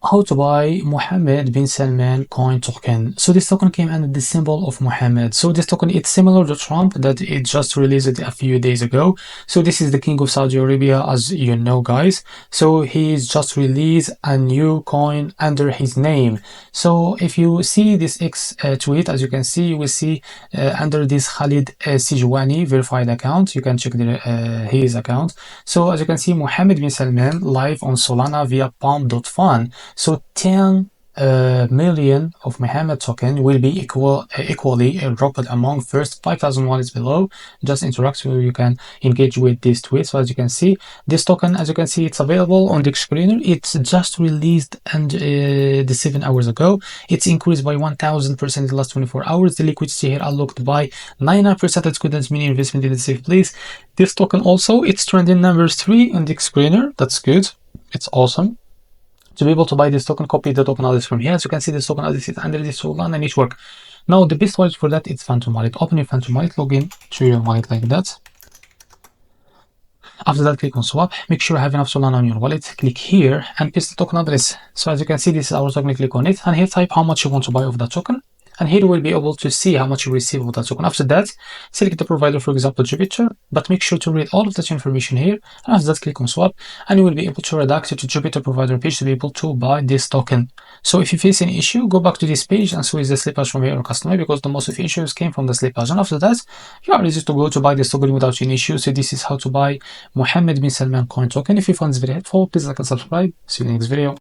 how to buy Mohammed Bin Salman coin token. So this token came under the symbol of Mohammed. So this token, it's similar to Trump that it just released it a few days ago. So this is the king of Saudi Arabia, as you know, guys. So he's just released a new coin under his name. So if you see this X tweet, as you can see, you will see under this Khalid Sijwani verified account. You can check his account. So as you can see, Mohammed Bin Salman live on Solana via Palm.fun. So 10 million of Mohammed token will be equally dropped among first 5,000 wallets below. Just interact so you can engage with this tweet. So as you can see, this token, as you can see, it's available on the screener. It's just released and the 7 hours ago. It's increased by 1000% in the last 24 hours. The liquidity here unlocked by 99%. That's good. That's mini investment in a safe place. This token also, it's trending number 3 on the screener. That's good. It's awesome. To be able to buy this token, copy the token address from here. As you can see, this token address is under this Solana network. Now, the best wallet for that is Phantom Wallet. Open your Phantom Wallet, log in to your wallet like that. After that, click on swap. Make sure you have enough Solana on your wallet. Click here and paste the token address. So as you can see, this is our token. Click on it and here type how much you want to buy of that token. And here you will be able to see how much you receive of that token. After that, select the provider, for example, Jupiter, but make sure to read all of that information here. And after that, click on swap, and you will be able to redirect to Jupiter provider page to be able to buy this token. So if you face any issue, go back to this page and switch the slippage from your customer, because the most of the issues came from the slippage. And after that, you are ready to go to buy this token without any issues. So this is how to buy Mohammed Bin Salman coin token. If you found this very helpful, please like and subscribe. See you in the next video.